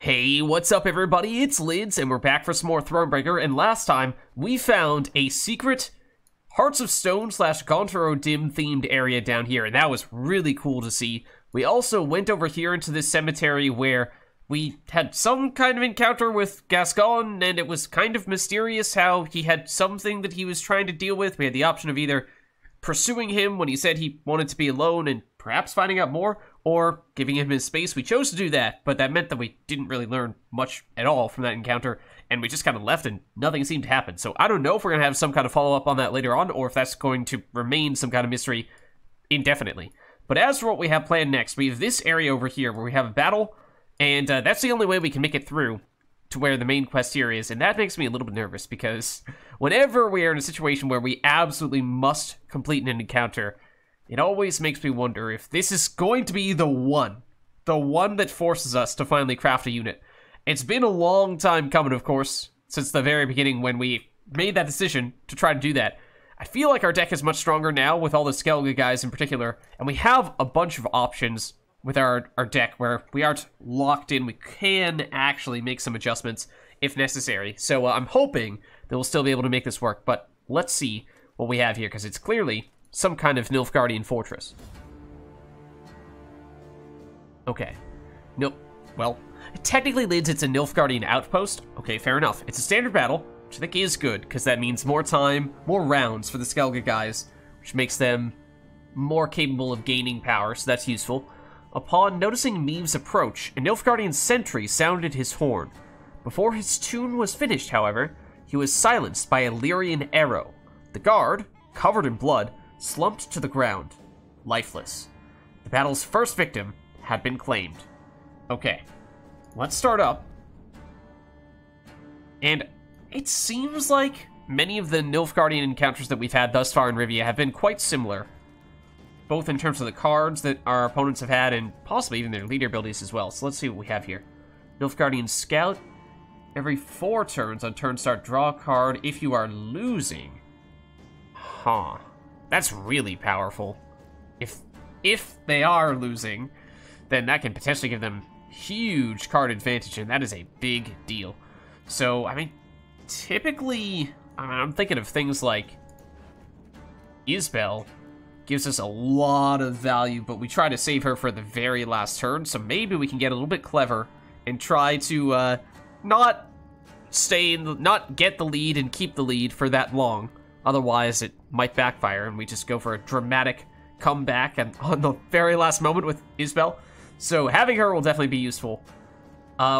Hey, what's up everybody? It's Lyds, and we're back for some more Thronebreaker, and last time we found a secret Hearts of Stone / Gontaro Dim themed area down here, and that was really cool to see. We also went over here into this cemetery where we had some kind of encounter with Gascon, and it was kind of mysterious how he had something that he was trying to deal with. We had the option of either pursuing him when he said he wanted to be alone and perhaps finding out more, or giving him his space. We chose to do that, but that meant that we didn't really learn much at all from that encounter, and we just kind of left and nothing seemed to happen. So I don't know if we're going to have some kind of follow-up on that later on, or if that's going to remain some kind of mystery indefinitely. But as for what we have planned next, we have this area over here where we have a battle, and that's the only way we can make it through to where the main quest here is, and that makes me a little bit nervous, because whenever we are in a situation where we absolutely must complete an encounter, it always makes me wonder if this is going to be the one that forces us to finally craft a unit. It's been a long time coming, of course, since the very beginning when we made that decision to try to do that. I feel like our deck is much stronger now with all the Skellige guys in particular, and we have a bunch of options with our deck where we aren't locked in. We can actually make some adjustments if necessary. So I'm hoping that we'll still be able to make this work, but let's see what we have here, because it's clearly some kind of Nilfgaardian fortress. Okay. Nope. Well, technically, Lyds, it's a Nilfgaardian outpost. Okay, fair enough. It's a standard battle, which I think is good, because that means more time, more rounds for the Skellige guys, which makes them more capable of gaining power, so that's useful. Upon noticing Meve's approach, a Nilfgaardian sentry sounded his horn. Before his tune was finished, however, he was silenced by a Lyrian arrow. The guard, covered in blood, slumped to the ground, lifeless. The battle's first victim had been claimed. Okay, let's start up. And it seems like many of the Nilfgaardian encounters that we've had thus far in Rivia have been quite similar, both in terms of the cards that our opponents have had and possibly even their leader abilities as well. So let's see what we have here. Nilfgaardian Scout. Every 4 turns on turn start, draw a card if you are losing. Huh. That's really powerful. If they are losing, then that can potentially give them huge card advantage, and that is a big deal. So, I mean, typically, I'm thinking of things like Isbel gives us a lot of value, but we try to save her for the very last turn, so maybe we can get a little bit clever and try to not get the lead and keep the lead for that long. Otherwise, it might backfire, and we just go for a dramatic comeback and on the very last moment with Isbel. So having her will definitely be useful.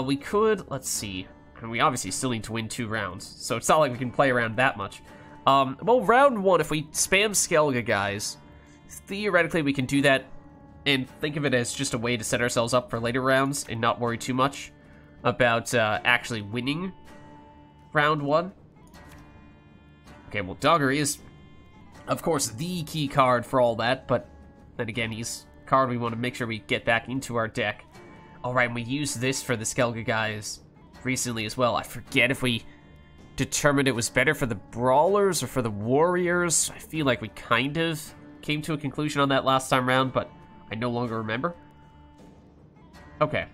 We could, let's see, and we obviously still need to win 2 rounds, so it's not like we can play around that much. Well, round 1, if we spam Skellige guys, theoretically we can do that and think of it as just a way to set ourselves up for later rounds and not worry too much about actually winning round 1. Okay, well, Dogger is, of course, the key card for all that, but then again, he's a card we want to make sure we get back into our deck. Alright, and we used this for the Skellige guys recently as well. I forget if we determined it was better for the Brawlers or for the Warriors. I feel like we kind of came to a conclusion on that last time round, but I no longer remember. Okay.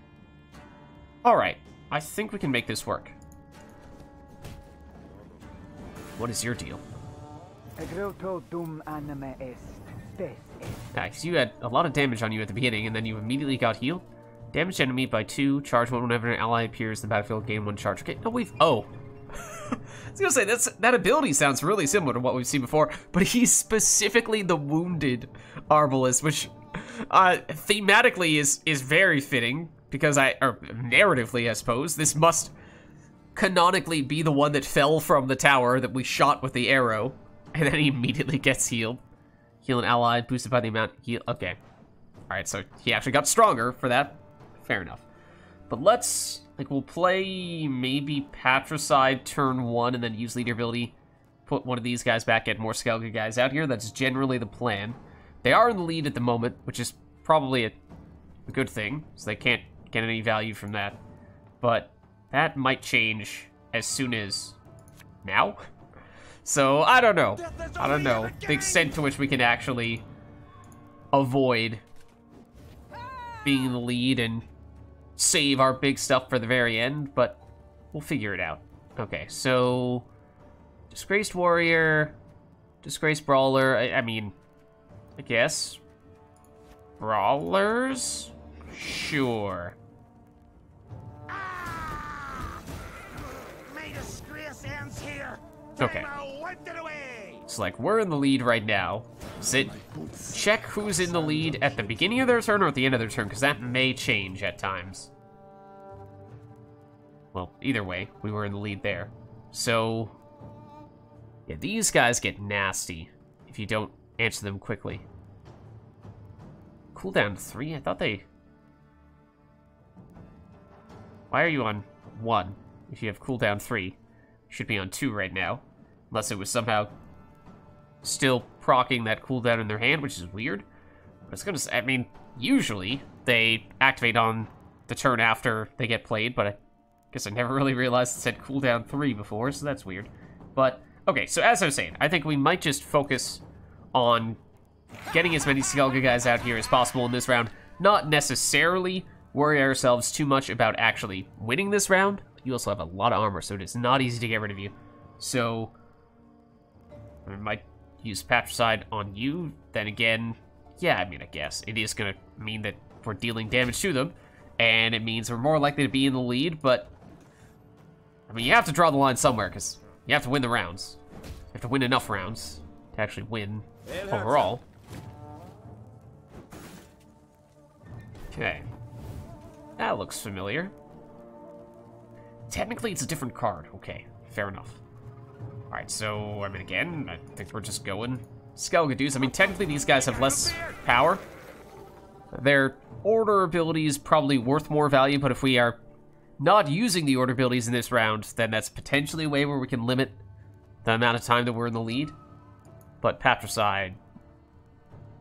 Alright, I think we can make this work. What is your deal? Nice, you had a lot of damage on you at the beginning, and then you immediately got healed. Damage enemy by 2, charge 1 whenever an ally appears in the battlefield, gain 1 charge. Okay, no, oh. I was gonna say, that ability sounds really similar to what we've seen before, but he's specifically the wounded Arbalest, which thematically is very fitting, because or narratively, I suppose, this must canonically be the one that fell from the tower that we shot with the arrow, and then he immediately gets healed. Heal an ally, boosted by the amount heal. Okay. Alright, so he actually got stronger for that. Fair enough. But let's, we'll play maybe Patricide turn 1 and then use leader ability. Put one of these guys back, get more Skellige guys out here. That's generally the plan. They are in the lead at the moment, which is probably a good thing, so they can't get any value from that. But that might change as soon as now. So, I don't know. I don't know the extent to which we can actually avoid being in the lead and save our big stuff for the very end, but we'll figure it out. Okay, so Disgraced Warrior, Disgraced Brawler, I mean, I guess. Brawlers? Sure. Okay. So, like, we're in the lead right now. Check who's in the lead at the beginning of their turn or at the end of their turn, because that may change at times. Well, either way, we were in the lead there. So, yeah, these guys get nasty if you don't answer them quickly. Cooldown 3? I thought they... Why are you on 1 if you have cooldown 3? You should be on 2 right now. Unless it was somehow still proccing that cooldown in their hand, which is weird. But it's gonna say, I mean, usually they activate on the turn after they get played, but I guess I never really realized it said cooldown 3 before, so that's weird. But, okay, so as I was saying, I think we might just focus on getting as many Skellige guys out here as possible in this round. Not necessarily worry ourselves too much about actually winning this round. You also have a lot of armor, so it is not easy to get rid of you. So, I might use Patricide on you. Then again, yeah, I mean, I guess. It is going to mean that we're dealing damage to them, and it means we're more likely to be in the lead, but, I mean, you have to draw the line somewhere, because you have to win the rounds. You have to win enough rounds to actually win overall. Okay. That looks familiar. Technically, it's a different card. Okay, fair enough. Alright, so, I mean, again, I think we're just going Skellige dudes. I mean, technically, these guys have less power. Their order ability is probably worth more value, but if we are not using the order abilities in this round, then that's potentially a way where we can limit the amount of time that we're in the lead. But Patricide,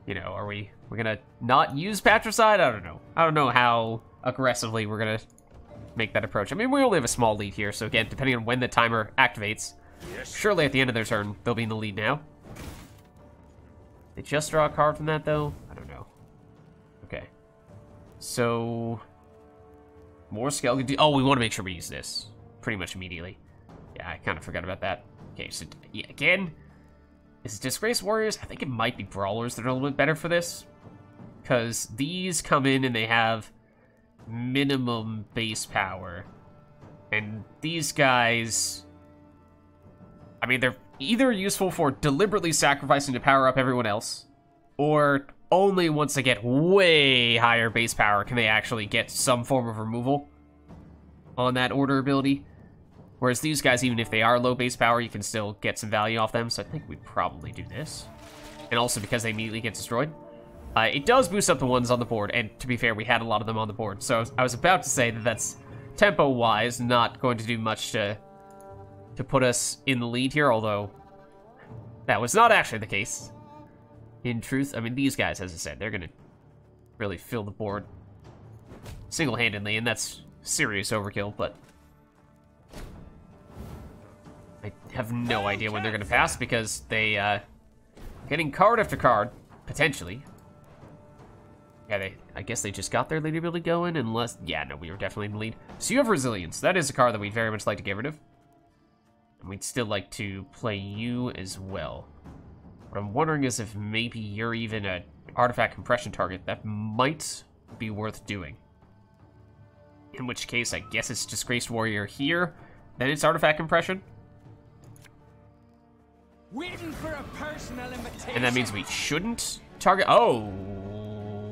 you know, are we gonna not use Patricide? I don't know. I don't know how aggressively we're gonna make that approach. I mean, we only have a small lead here, so again, depending on when the timer activates, surely at the end of their turn, they'll be in the lead now. They just draw a card from that, though? I don't know. Okay. So, more Skellige. Oh, we want to make sure we use this pretty much immediately. Yeah, I kind of forgot about that. Okay, so, yeah, again, is it Disgraced Warriors? I think it might be Brawlers that are a little bit better for this, because these come in and they have minimum base power, and these guys, I mean, they're either useful for deliberately sacrificing to power up everyone else, or only once they get way higher base power can they actually get some form of removal on that order ability. Whereas these guys, even if they are low base power, you can still get some value off them, so I think we probably do this. And also because they immediately get destroyed. It does boost up the ones on the board, and to be fair, we had a lot of them on the board. So I was about to say that that's, tempo-wise, not going to do much to put us in the lead here, although that was not actually the case. In truth, I mean, these guys, as I said, they're going to really fill the board single-handedly, and that's serious overkill, but I have no idea when they're going to pass, because they, getting card after card, potentially. Yeah, I guess they just got their lead ability going, unless... Yeah, no, we were definitely in the lead. So you have Resilience. That is a card that we'd very much like to get rid of. And we'd still like to play you as well. What I'm wondering is if maybe you're even an artifact compression target. That might be worth doing. In which case, I guess it's Disgraced Warrior here. Then it's artifact compression. Waiting for a personal invitation. And that means we shouldn't target... Oh...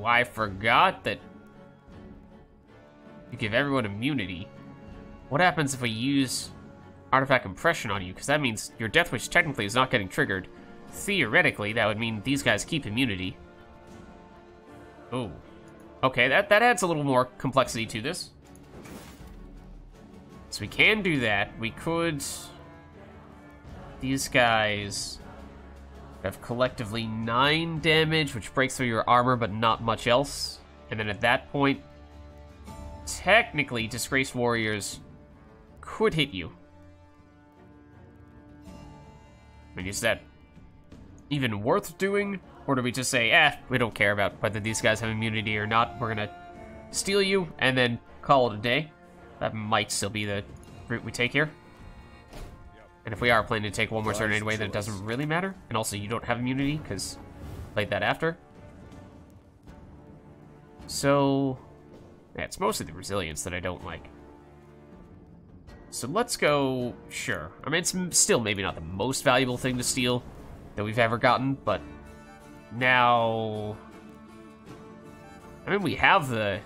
I forgot that you give everyone immunity. What happens if we use artifact compression on you? Because that means your Death Wish technically is not getting triggered. Theoretically, that would mean these guys keep immunity. Oh. Okay, that adds a little more complexity to this. So we can do that. We could... These guys... have collectively 9 damage, which breaks through your armor, but not much else. And then at that point, technically, Disgraced Warriors could hit you. I mean, is that even worth doing? Or do we just say, we don't care about whether these guys have immunity or not. We're gonna steal you, and then call it a day. That might still be the route we take here. And if we are planning to take one more turn anyway, then it doesn't really matter. And also, you don't have immunity, because played that after. So, yeah, it's mostly the resilience that I don't like. So let's go, sure. I mean, it's still maybe not the most valuable thing to steal that we've ever gotten, but now... I mean, we have the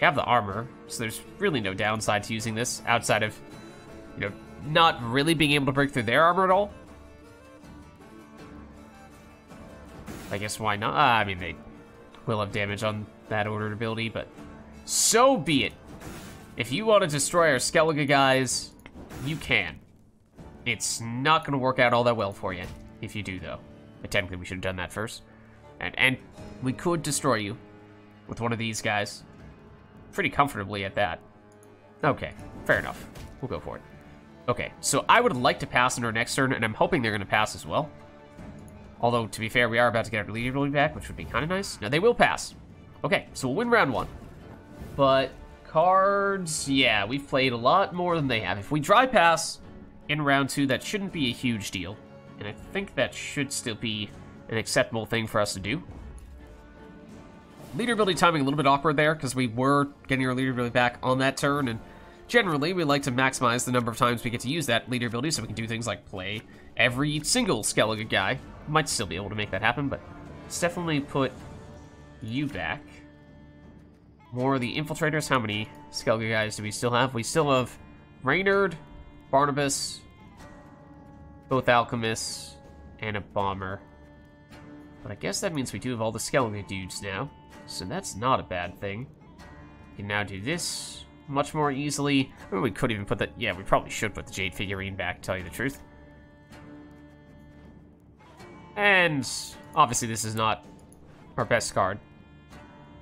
armor, so there's really no downside to using this, outside of, you know, not really being able to break through their armor at all. I guess why not? I mean, they will have damage on that ordered ability, but so be it. If you want to destroy our Skellige guys, you can. It's not going to work out all that well for you, if you do, though. But technically, we should have done that first. And we could destroy you with one of these guys. Pretty comfortably at that. Okay, fair enough. We'll go for it. Okay, so I would like to pass in our next turn, and I'm hoping they're going to pass as well. Although, to be fair, we are about to get our lead ability back, which would be kind of nice. Now, they will pass. Okay, so we'll win round 1. But cards, yeah, we've played a lot more than they have. If we dry pass in round 2, that shouldn't be a huge deal. And I think that should still be an acceptable thing for us to do. Leader ability timing a little bit awkward there, because we were getting our leader ability back on that turn, and generally we like to maximize the number of times we get to use that leader ability so we can do things like play every single Skellige guy. Might still be able to make that happen, but let's definitely put you back. More of the infiltrators. How many Skellige guys do we still have? We still have Reynard, Barnabas, both alchemists, and a bomber. But I guess that means we do have all the Skellige dudes now, so that's not a bad thing. We can now do this much more easily. I mean, we could even put that... Yeah, we probably should put the Jade figurine back, to tell you the truth. And obviously this is not our best card.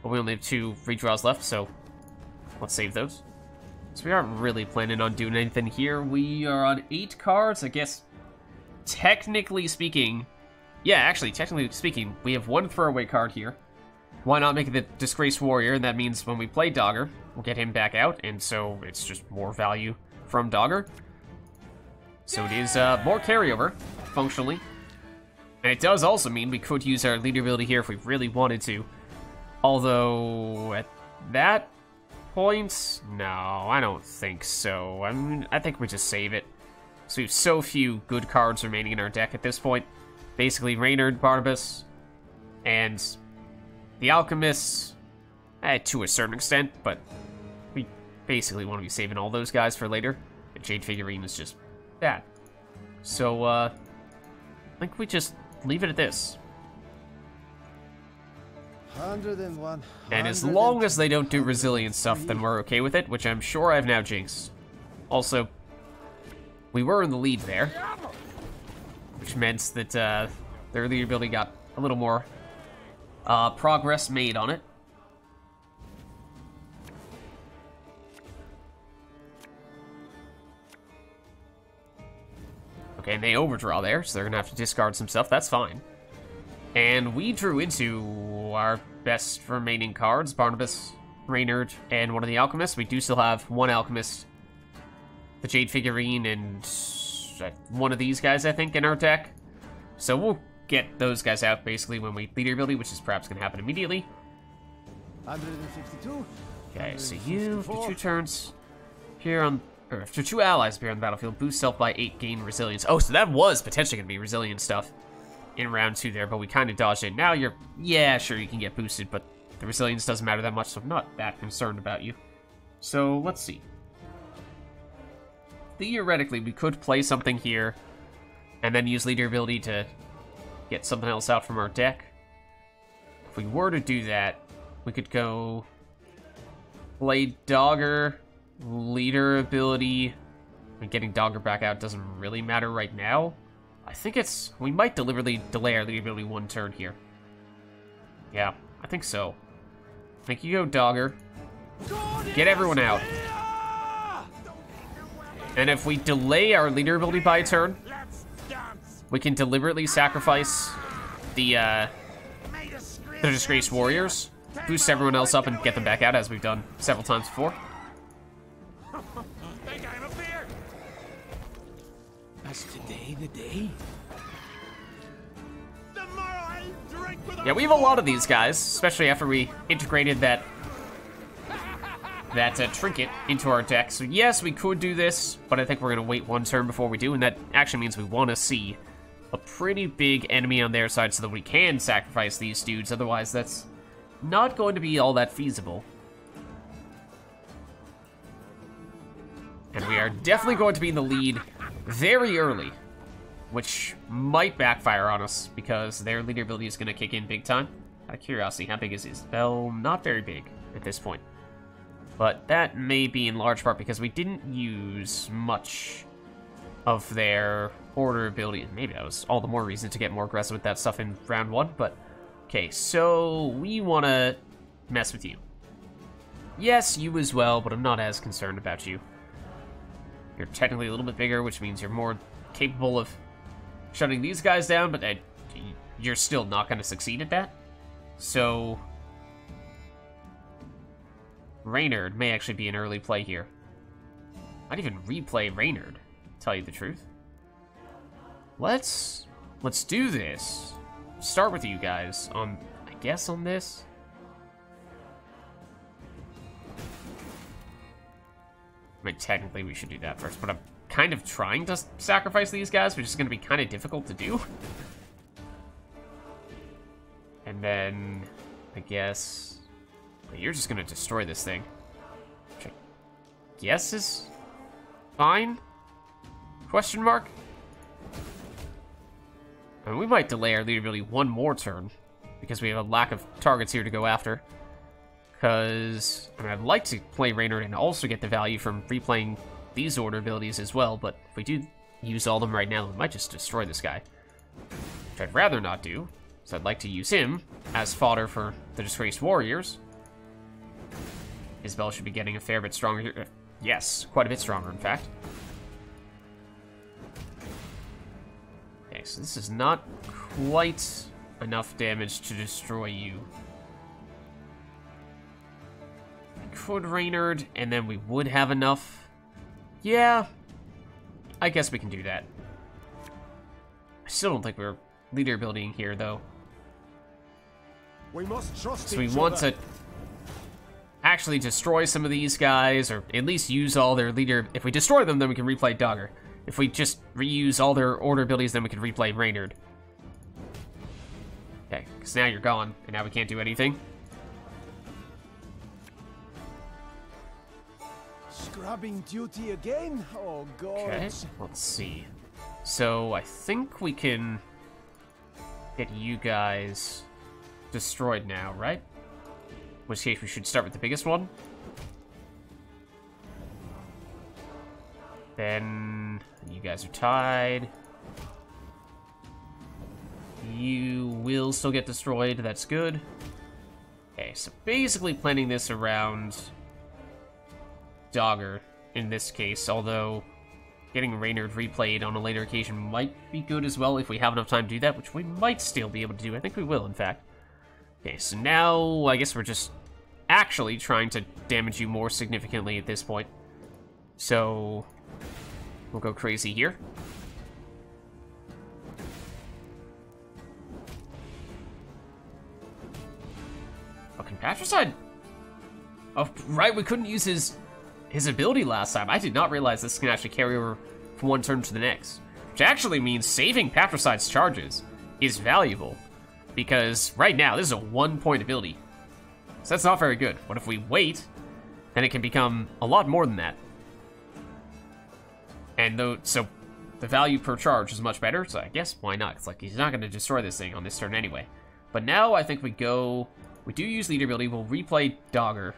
But we only have 2 redraws left, so let's save those. So we aren't really planning on doing anything here. We are on 8 cards, I guess. Technically speaking... Yeah, actually, technically speaking, we have 1 throwaway card here. Why not make it the Disgraced Warrior? And that means when we play Dogger, we'll get him back out, and so it's just more value from Dogger. So it is more carryover, functionally. And it does also mean we could use our leader ability here if we really wanted to. Although, at that point, no, I don't think so. I mean, I think we just save it. So we have so few good cards remaining in our deck at this point. Basically, Reynard, Barnabas, and the Alchemists, to a certain extent, but we basically want to be saving all those guys for later. The Jade figurine is just that. So, I think we just leave it at this. 101. And as long as they don't do resilient stuff, then we're okay with it, which I'm sure I've now jinxed. Also, we were in the lead there, which meant that their leader ability got a little more progress made on it. Okay, and they overdraw there, so they're gonna have to discard some stuff. That's fine. And we drew into our best remaining cards, Barnabas, Reynard, and one of the Alchemists. We do still have 1 Alchemist, the Jade figurine, and one of these guys, I think, in our deck. So we'll get those guys out, basically, when we lead our ability, which is perhaps going to happen immediately. 152. Okay, so you, after 2 turns, appear on... Or after 2 allies appear on the battlefield, boost self by 8, gain resilience. Oh, so that was potentially going to be resilient stuff in round 2 there, but we kind of dodged it. Now you're... Yeah, sure, you can get boosted, but the resilience doesn't matter that much, so I'm not that concerned about you. So, let's see. Theoretically, we could play something here, and then use leader ability to get something else out from our deck. If we were to do that, we could go play Dogger, leader ability. And getting Dogger back out doesn't really matter right now. I think it's... We might deliberately delay our leader ability 1 turn here. Yeah, I think so. I think you go Dogger. Get everyone out. And if we delay our leader ability by a turn, we can deliberately sacrifice the Disgraced Warriors boost everyone else up and get them back out, as we've done several times before. Is today the day? Yeah, we have a lot of these guys, especially after we integrated that trinket into our deck. So yes, we could do this, but I think we're going to wait one turn before we do, and that actually means we want to see a pretty big enemy on their side so that we can sacrifice these dudes. Otherwise, that's not going to be all that feasible. And we are definitely going to be in the lead very early, which might backfire on us because their leader ability is going to kick in big time. Out of curiosity, how big is his? Well, not very big at this point. But that may be in large part because we didn't use much of their order ability. Maybe that was all the more reason to get more aggressive with that stuff in round one, but... Okay, so we want to mess with you. Yes, you as well, but I'm not as concerned about you. You're technically a little bit bigger, which means you're more capable of shutting these guys down, but you're still not going to succeed at that. So... Reynard may actually be an early play here. I'd even replay Reynard, to tell you the truth. Let's do this. Start with you guys on, I guess, on this. I mean, technically we should do that first, but I'm kind of trying to sacrifice these guys, which is going to be kind of difficult to do. And then, I guess... You're just going to destroy this thing. Which I guess is fine? Question mark? I mean, we might delay our leader ability one more turn, because we have a lack of targets here to go after. Because, I mean, I'd like to play Reynard and also get the value from replaying these order abilities as well, but if we do use all of them right now, we might just destroy this guy. Which I'd rather not do, so I'd like to use him as fodder for the Disgraced Warriors. Isabel should be getting a fair bit stronger here. Yes, quite a bit stronger, in fact. Okay, so this is not quite enough damage to destroy you. We could Reynard, and then we would have enough. Yeah, I guess we can do that. I still don't think we're leader abilitying here, though. We must trust so we want to actually destroy some of these guys, or at least use all their leader. If we destroy them, then we can replay Dogger. If we just reuse all their order abilities, then we can replay Reynard. Okay, because now you're gone, and now we can't do anything. Scrubbing duty again? Oh god. Okay, let's see. So I think we can get you guys destroyed now, right? In which case we should start with the biggest one. Then you guys are tied. You will still get destroyed, that's good. Okay, so basically planning this around Dogger in this case, although getting Reynard replayed on a later occasion might be good as well if we have enough time to do that, which we might still be able to do. I think we will, in fact. Okay, so now I guess we're just actually trying to damage you more significantly at this point. So we'll go crazy here. Fucking Patricide. Oh, right, we couldn't use his ability last time. I did not realize this can actually carry over from one turn to the next. Which actually means saving Patricide's charges is valuable. Because right now, this is a 1-point ability. So that's not very good. But if we wait, then it can become a lot more than that. And though, so the value per charge is much better, so I guess why not? It's like he's not going to destroy this thing on this turn anyway. But now I think we do use leader ability, we'll replay Dogger.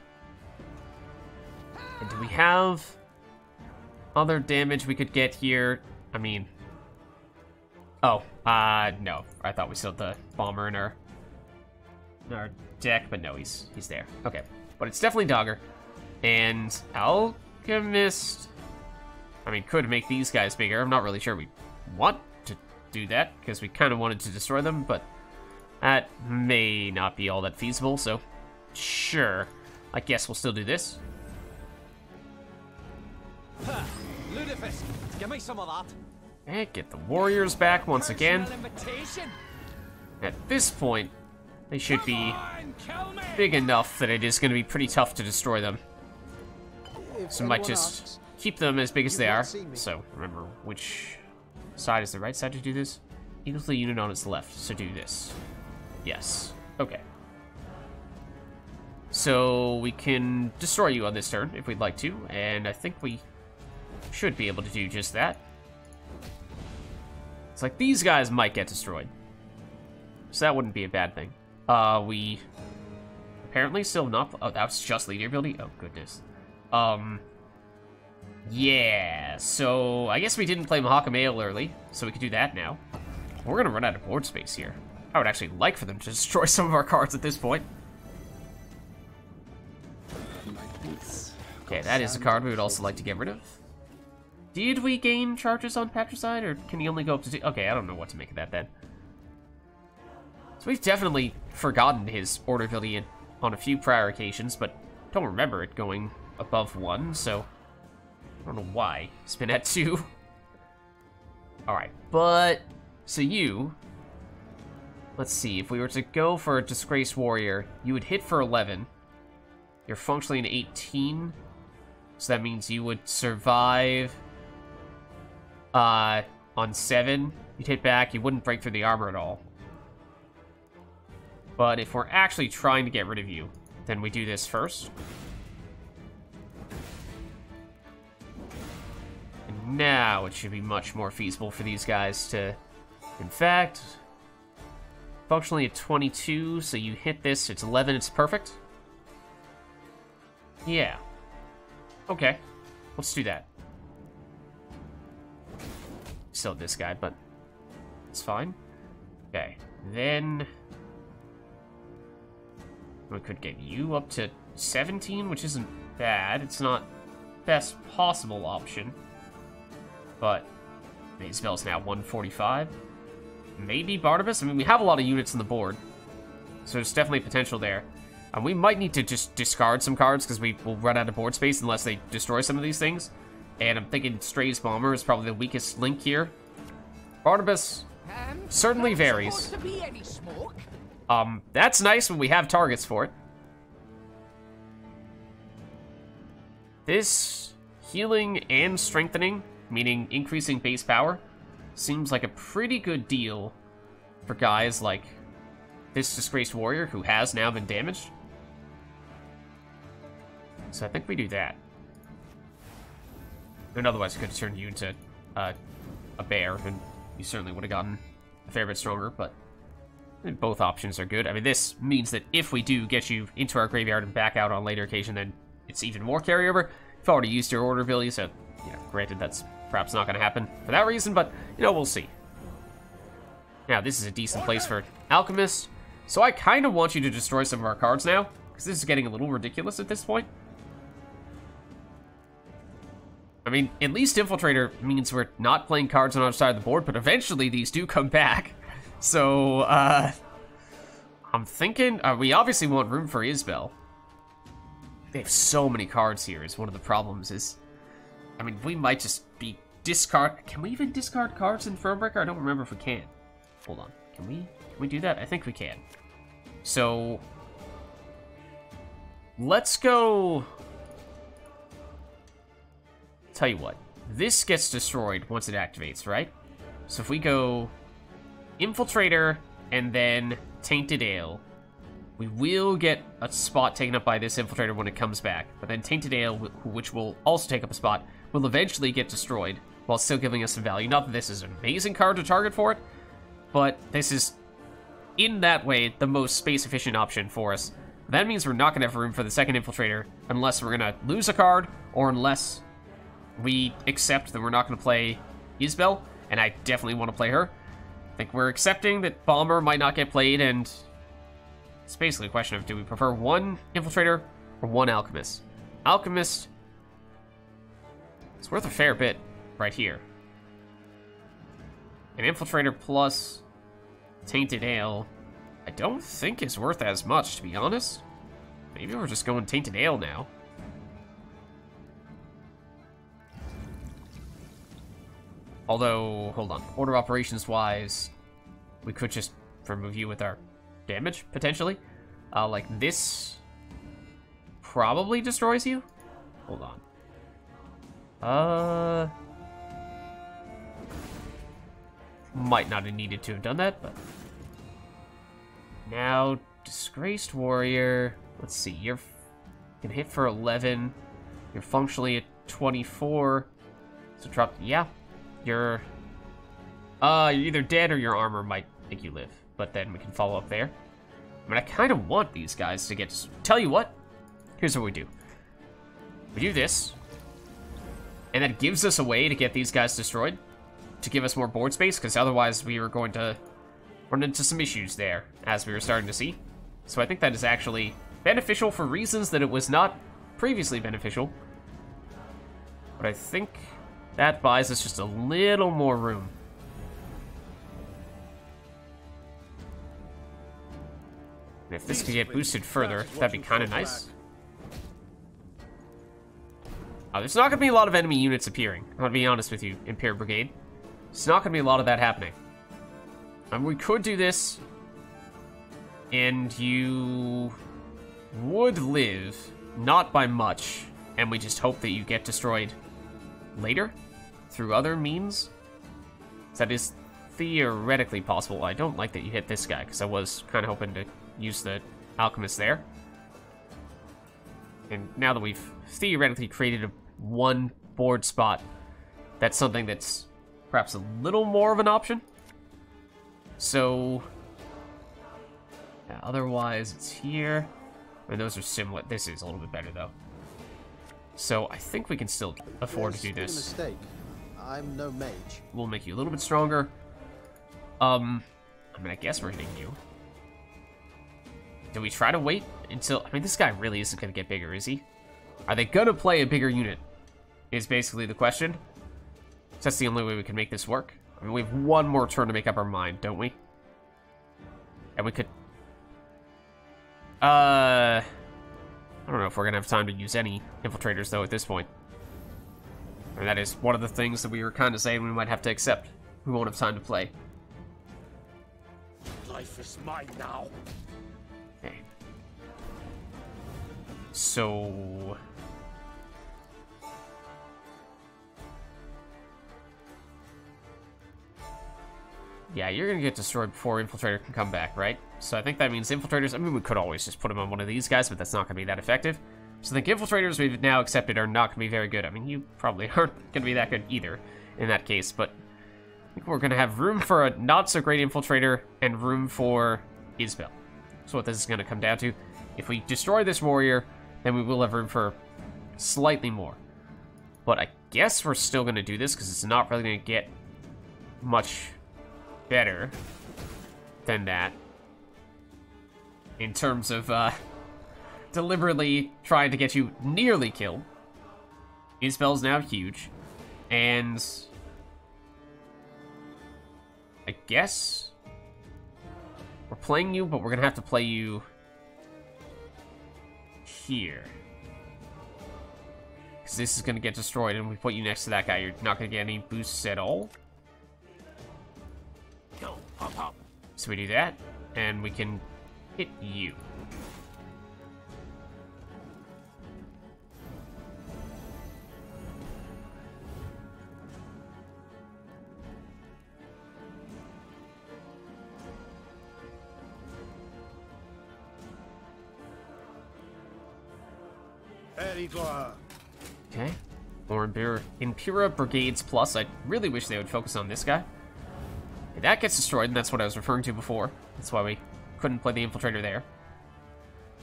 And do we have other damage we could get here? I mean, oh, no. I thought we still had the bomber in our deck, but no, he's there. Okay, but it's definitely Dogger. And Alchemist, I mean, could make these guys bigger. I'm not really sure we want to do that, because we kind of wanted to destroy them, but that may not be all that feasible, so Sure. I guess we'll still do this. Ludifisk, give me some of that. And get the warriors back once again. Personal invitation. At this point, they should be Come on, kill me. big enough that it is going to be pretty tough to destroy them. If So we might anyone just asks, keep them as big as you they won't are. see me. So remember which side is the right side to do this. Equals the unit on its left, so do this. Yes. Okay. So we can destroy you on this turn if we'd like to, and I think we should be able to do just that. It's like these guys might get destroyed. So that wouldn't be a bad thing. We apparently still not... Oh, that was just leader ability? Oh, goodness. Yeah, so I guess we didn't play Mahakam Ale early, so we can do that now. We're gonna run out of board space here. I would actually like for them to destroy some of our cards at this point. Okay, that is a card we would also like to get rid of. Did we gain charges on Patricide, or can he only go up to 2? Okay, I don't know what to make of that then. So we've definitely forgotten his order ability on a few prior occasions, but don't remember it going above 1, so I don't know why it's been at 2. Alright, but so you, let's see, if we were to go for a Disgraced Warrior, you would hit for 11. You're functionally an 18, so that means you would survive on 7. You'd hit back, you wouldn't break through the armor at all. But if we're actually trying to get rid of you, then we do this first. And now it should be much more feasible for these guys to... In fact, functionally at 22, so you hit this, it's 11, it's perfect. Yeah. Okay, let's do that. Still this guy, but it's fine. Okay, then... We could get you up to 17, which isn't bad. It's not best possible option. But Isabel's now 145. Maybe Barnabas? I mean, we have a lot of units on the board. So there's definitely potential there. And we might need to just discard some cards because we will run out of board space unless they destroy some of these things. And I'm thinking Stray's Bomber is probably the weakest link here. Barnabas certainly varies. Supposed to be any smoke? That's nice when we have targets for it. This healing and strengthening, meaning increasing base power, seems like a pretty good deal for guys like this Disgraced Warrior who has now been damaged. So I think we do that. And otherwise we could have turned you into a bear, and you certainly would have gotten a fair bit stronger, but both options are good. I mean, this means that if we do get you into our graveyard and back out on later occasion, then it's even more carryover. You've already used your order ability, so, you know, granted, that's perhaps not going to happen for that reason, but, you know, we'll see. Now, this is a decent place for Alchemist, so I kind of want you to destroy some of our cards now, because this is getting a little ridiculous at this point. I mean, at least Infiltrator means we're not playing cards on our side of the board, but eventually these do come back. So, I'm thinking, we obviously want room for Isbel. They have so many cards here is one of the problems is, I mean, we might just be can we even discard cards in Thronebreaker? I don't remember if we can. Hold on, can we do that? I think we can. So, let's go, tell you what, this gets destroyed once it activates, right? So if we go Infiltrator, and then Tainted Ale. We will get a spot taken up by this Infiltrator when it comes back, but then Tainted Ale, which will also take up a spot, will eventually get destroyed, while still giving us some value. Not that this is an amazing card to target for it, but this is, in that way, the most space-efficient option for us. That means we're not going to have room for the second Infiltrator, unless we're going to lose a card, or unless we accept that we're not going to play Isbel, and I definitely want to play her. I think we're accepting that Bomber might not get played, and it's basically a question of do we prefer one Infiltrator or one Alchemist? Alchemist, it's worth a fair bit right here. An Infiltrator plus Tainted Ale, I don't think is worth as much, to be honest. Maybe we're just going Tainted Ale now. Although, hold on. Order of operations-wise, we could just remove you with our damage, potentially. Like, this probably destroys you? Hold on. Might not have needed to have done that, but... Now, Disgraced Warrior... Let's see, you're... can hit for 11. You're functionally at 24. So drop... Yeah. You're either dead or your armor might make you live. But then we can follow up there. I mean, I kind of want these guys to get... Tell you what. Here's what we do. We do this. And that gives us a way to get these guys destroyed. To give us more board space, because otherwise we were going to run into some issues there, as we were starting to see. So I think that is actually beneficial for reasons that it was not previously beneficial. But I think that buys us just a little more room. And if this could get boosted further, that'd be kind of nice. There's not going to be a lot of enemy units appearing. I'm going to be honest with you, Imperial Brigade. It's not going to be a lot of that happening. We could do this, and you would live, not by much, and we just hope that you get destroyed later through other means. That is theoretically possible. I don't like that you hit this guy, because I was kind of hoping to use the Alchemist there. And now that we've theoretically created a one board spot, that's something that's perhaps a little more of an option. So, yeah, otherwise it's here. I mean, those are similar. This is a little bit better, though. So, I think we can still afford to do this. Mistake. I'm no mage. We'll make you a little bit stronger. I mean, I guess we're hitting you. Do we try to wait until... I mean, this guy really isn't going to get bigger, is he? Are they going to play a bigger unit? Is basically the question. So that's the only way we can make this work. I mean, we have one more turn to make up our mind, don't we? And we could... I don't know if we're going to have time to use any infiltrators, though, at this point. I mean, that is one of the things that we were kind of saying we might have to accept. We won't have time to play. Life is mine now. Okay. So... yeah, you're gonna get destroyed before Infiltrator can come back, right? So I think that means Infiltrators... I mean, we could always just put them on one of these guys, but that's not gonna be that effective. So I think Infiltrators we've now accepted are not gonna be very good. I mean, you probably aren't gonna be that good either in that case, but... I think we're gonna have room for a not-so-great Infiltrator and room for Isbel. That's what this is gonna come down to. If we destroy this warrior, then we will have room for slightly more. But I guess we're still gonna do this, because it's not really gonna get much better than that in terms of deliberately trying to get you nearly killed. Isbel's now huge, and I guess we're playing you, but we're gonna have to play you here, because this is gonna get destroyed, and we put you next to that guy, you're not gonna get any boosts at all. Go, hop, hop. So we do that, and we can hit you. Okay. More Impera Brigades Plus. I really wish they would focus on this guy. If that gets destroyed, and that's what I was referring to before. That's why we couldn't play the Infiltrator there.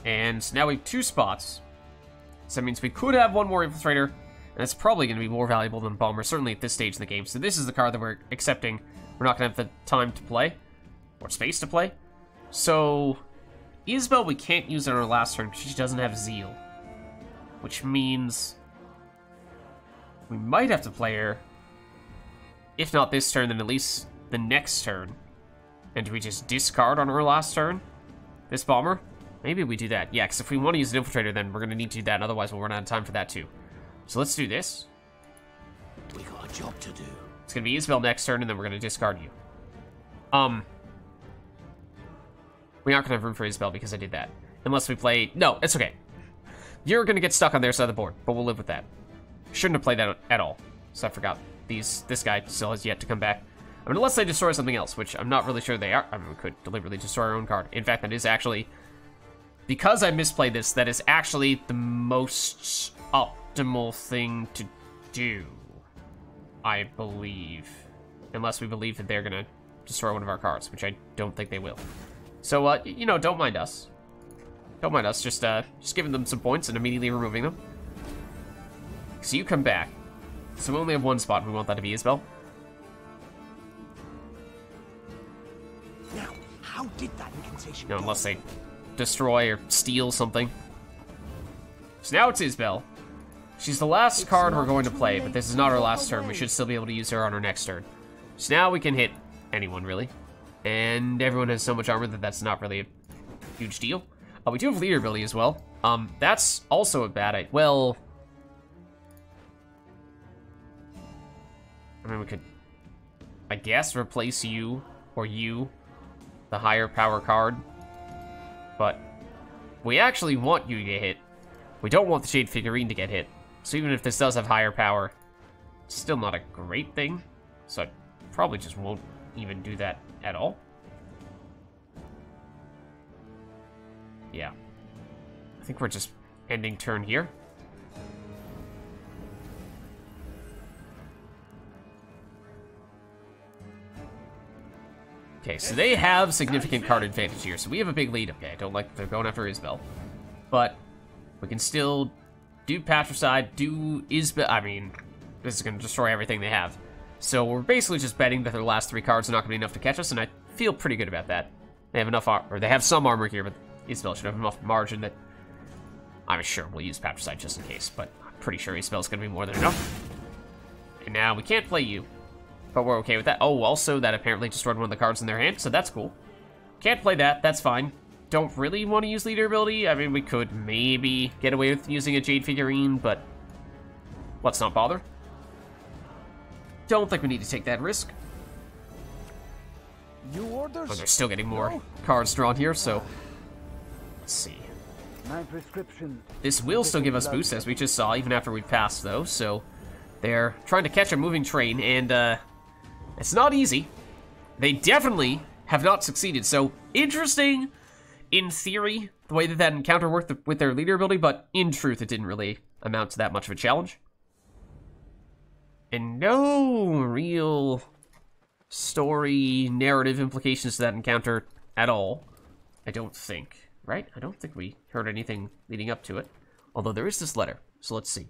And now we have 2 spots. So that means we could have one more Infiltrator, and it's probably going to be more valuable than Bomber, certainly at this stage in the game. So this is the card that we're accepting. We're not going to have the time to play, or space to play. So, Isbel we can't use on our last turn because she doesn't have Zeal. Which means we might have to play her, if not this turn, then at least the next turn. And do we just discard on our last turn this Bomber Maybe we do that. Yeah, because if we want to use an infiltrator, then we're going to need to do that. Otherwise, we'll run out of time for that, too. So let's do this. We got a job to do. It's going to be Isabel next turn, and then we're going to discard you. We aren't going to have room for Isabel because I did that. Unless we play... No, it's okay. You're going to get stuck on their side of the board, but we'll live with that. Shouldn't have played that at all. So I forgot. This guy still has yet to come back. I mean, unless they destroy something else, which I'm not really sure they are. I mean, we could deliberately destroy our own card. In fact, that is actually... Because I misplayed this, that is actually the most optimal thing to do. I believe. Unless we believe that they're going to destroy one of our cards, which I don't think they will. So, you know, don't mind us. Don't mind us, just giving them some points and immediately removing them. So you come back. So we only have one spot, and we want that to be Isabel. Now, how did that incantation No, go? unless they destroy or steal something. So now it's Isabel. She's the last card we're going to play, but this is not our last turn. We should still be able to use her on our next turn. So now we can hit anyone, really. And everyone has so much armor that that's not really a huge deal. We do have leader ability as well. That's also a bad idea. Well, I mean, we could, I guess, replace you or you, the higher power card. But we actually want you to get hit. We don't want the Jade figurine to get hit. So even if this does have higher power, it's still not a great thing. So I probably just won't even do that at all. Yeah. I think we're just ending turn here. Okay, so they have significant card advantage here, so we have a big lead. Okay, I don't like they're going after Isabel. But we can still do Patricide, do Isabel. I mean, this is going to destroy everything they have. So we're basically just betting that their last three cards are not going to be enough to catch us, and I feel pretty good about that. They have enough, or they have some armor here, but Isabel should have enough margin that I'm sure we'll use Patricide just in case, but I'm pretty sure Isabel's going to be more than enough. And now we can't play you, but we're okay with that. Oh, also, that apparently destroyed one of the cards in their hand, so that's cool. Can't play that, that's fine. Don't really want to use leader ability. I mean, we could maybe get away with using a Jade figurine, but let's not bother. Don't think we need to take that risk. New orders? Oh, they're still getting more cards drawn here, so let's see. My prescription. This will still give us boosts, as we just saw, even after we passed, though, so they're trying to catch a moving train, and it's not easy. They definitely have not succeeded, so interesting in theory, the way that encounter worked with their leader ability, but in truth, it didn't really amount to that much of a challenge. And no real story, narrative implications to that encounter at all, I don't think. Right? I don't think we heard anything leading up to it. Although there is this letter, so let's see.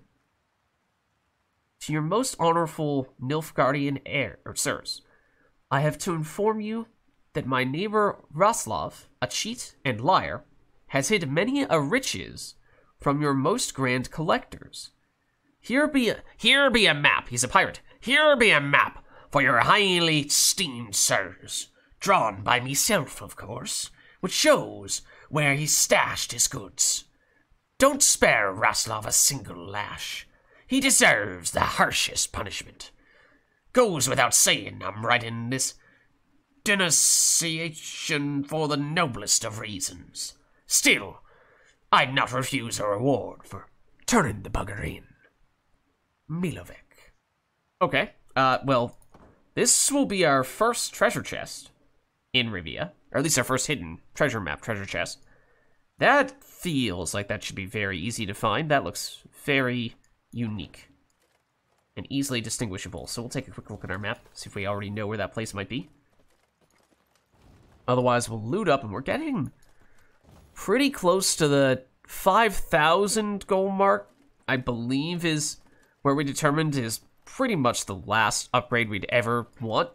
To your most honorful Nilfgaardian heir, or sirs, I have to inform you that my neighbor Raslav, a cheat and liar, has hid many a riches from your most grand collectors. Here be a map. He's a pirate. Here be a map for your highly esteemed sirs, drawn by myself, of course, which shows where he stashed his goods. Don't spare Raslav a single lash. He deserves the harshest punishment. Goes without saying I'm writing this denunciation for the noblest of reasons. Still, I'd not refuse a reward for turning the bugger in. Milovic. Okay, well, this will be our first treasure chest in Rivia, or at least our first hidden treasure map treasure chest. That feels like that should be very easy to find. That looks very unique and easily distinguishable. So we'll take a quick look at our map, see if we already know where that place might be. Otherwise, we'll loot up, and we're getting pretty close to the 5,000 goal mark, I believe is where we determined is pretty much the last upgrade we'd ever want,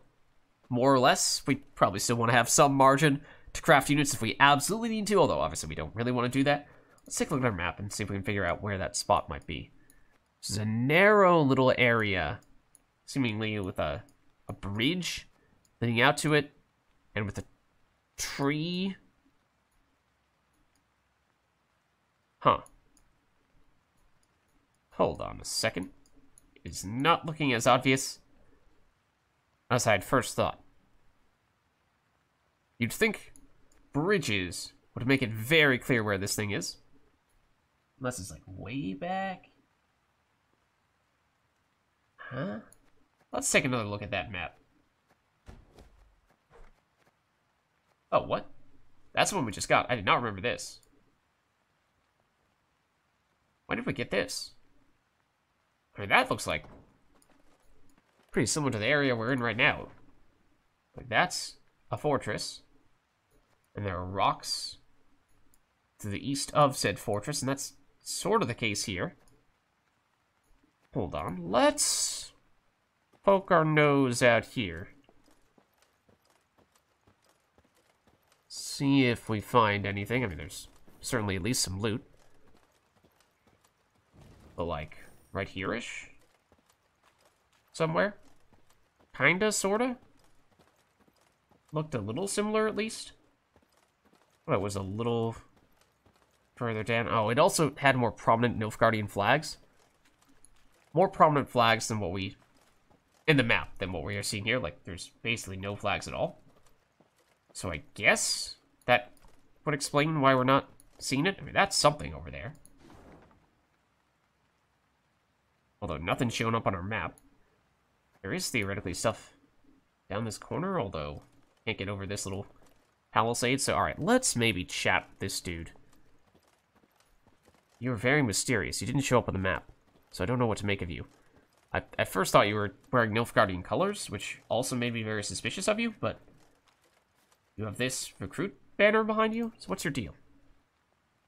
more or less. We probably still want to have some margin to craft units if we absolutely need to, although obviously we don't really want to do that. Let's take a look at our map and see if we can figure out where that spot might be. This is a narrow little area, seemingly with a bridge leading out to it, and with a tree Huh. Hold on a second. It is not looking as obvious as I had first thought. You'd think bridges would make it very clear where this thing is. Unless it's like way back. Huh? Let's take another look at that map. Oh, what? That's the one we just got. I did not remember this. When did we get this? I mean, that looks like pretty similar to the area we're in right now. Like, that's a fortress. And there are rocks to the east of said fortress, and that's sort of the case here. Hold on. Let's poke our nose out here. See if we find anything. I mean, there's certainly at least some loot. But, like, right here-ish? Somewhere? Kinda, sorta? Looked a little similar, at least. Well, it was a little further down. Oh, it also had more prominent Nilfgaardian flags. More prominent flags than what we... in the map than what we are seeing here. Like, there's basically no flags at all. So I guess that would explain why we're not seeing it. I mean, that's something over there. Although nothing's showing up on our map. There is theoretically stuff down this corner, although can't get over this little palisade. So, alright, let's maybe chat with this dude. You're very mysterious. You didn't show up on the map, so I don't know what to make of you. I at first thought you were wearing Nilfgaardian colors, which also made me very suspicious of you, but you have this recruit banner behind you? So what's your deal?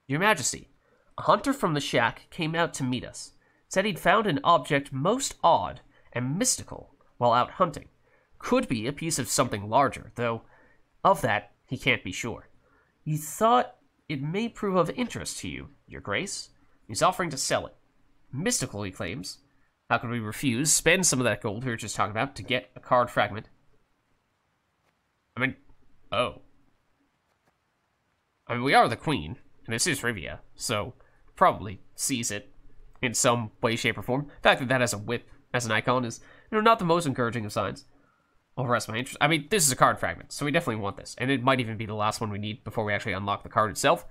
Your Majesty, a hunter from the shack came out to meet us. Said he'd found an object most odd and mystical while out hunting. Could be a piece of something larger, though of that he can't be sure. He thought it may prove of interest to you, Your Grace. He's offering to sell it. Mystical, he claims. How could we refuse? Spend some of that gold we were just talking about to get a card fragment. I mean, oh. I mean, we are the queen, and this is Rivia, so probably sees it in some way, shape, or form. The fact that that has a whip as an icon is, not the most encouraging of signs. I'll rest my interest. I mean, this is a card fragment, so we definitely want this. And it might even be the last one we need before we actually unlock the card itself.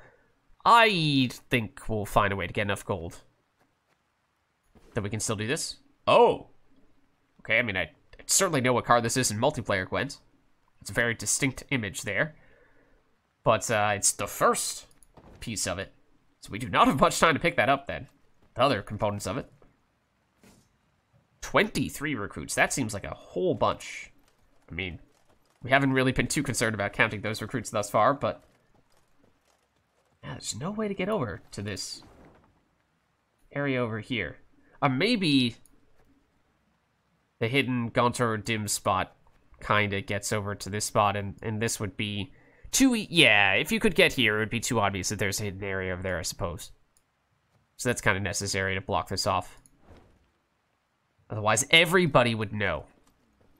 I think we'll find a way to get enough gold that we can still do this. Oh! Okay, I mean, I certainly know what card this is in multiplayer, Gwent. It's a very distinct image there. But it's the first piece of it. So we do not have much time to pick that up, then. The other components of it. 23 recruits. That seems like a whole bunch. I mean, we haven't really been too concerned about counting those recruits thus far, but yeah, there's no way to get over to this area over here. Maybe the hidden Gaunter dim spot kind of gets over to this spot, and this would be too... Yeah, if you could get here, it would be too obvious that there's a hidden area over there, I suppose. So that's kind of necessary to block this off. Otherwise, everybody would know.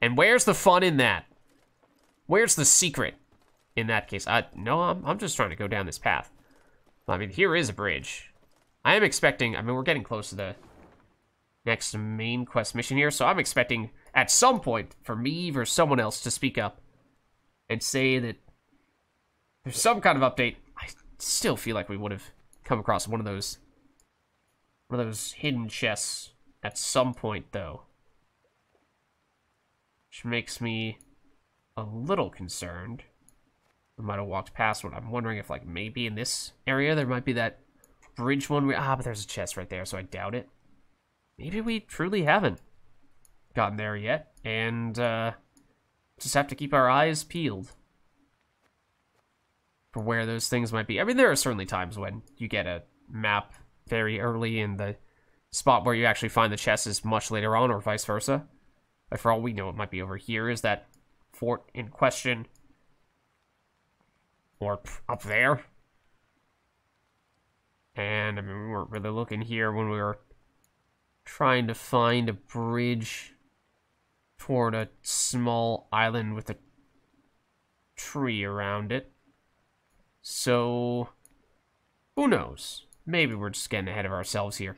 And where's the fun in that? Where's the secret in that case? No, I'm just trying to go down this path. I mean, here is a bridge. I am expecting... I mean, we're getting close to the next main quest mission here, so I'm expecting at some point for Meve or someone else to speak up and say that there's some kind of update. I still feel like we would have come across one of those hidden chests at some point, though. Which makes me a little concerned. We might have walked past one. I'm wondering if, like, maybe in this area there might be that bridge one. But there's a chest right there, so I doubt it. Maybe we truly haven't gotten there yet, and just have to keep our eyes peeled for where those things might be. I mean, there are certainly times when you get a map very early in the spot where you actually find the chest is much later on, or vice versa. But for all we know, it might be over here. Is that fort in question? Or up there? And, I mean, we weren't really looking here when we were trying to find a bridge toward a small island with a tree around it. So, who knows? maybe we're just getting ahead of ourselves here.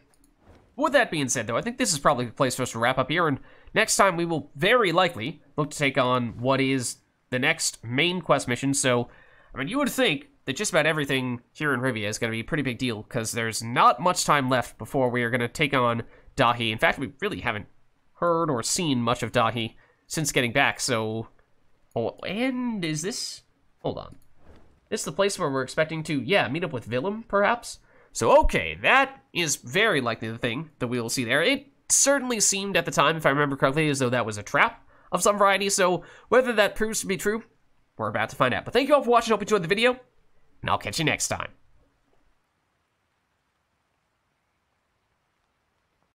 With that being said, though, I think this is probably the place for us to wrap up here, and next time we will very likely look to take on what is the next main quest mission. So, I mean, you would think that just about everything here in Rivia is going to be a pretty big deal, because there's not much time left before we are going to take on Dahi. In fact, we really haven't heard or seen much of Dahi since getting back, so... Oh, and is this... Hold on. This is the place where we're expecting to, yeah, meet up with Willem, perhaps? So, okay, that is very likely the thing that we will see there. It certainly seemed at the time, if I remember correctly, as though that was a trap of some variety, so whether that proves to be true, we're about to find out. But thank you all for watching, hope you enjoyed the video, and I'll catch you next time.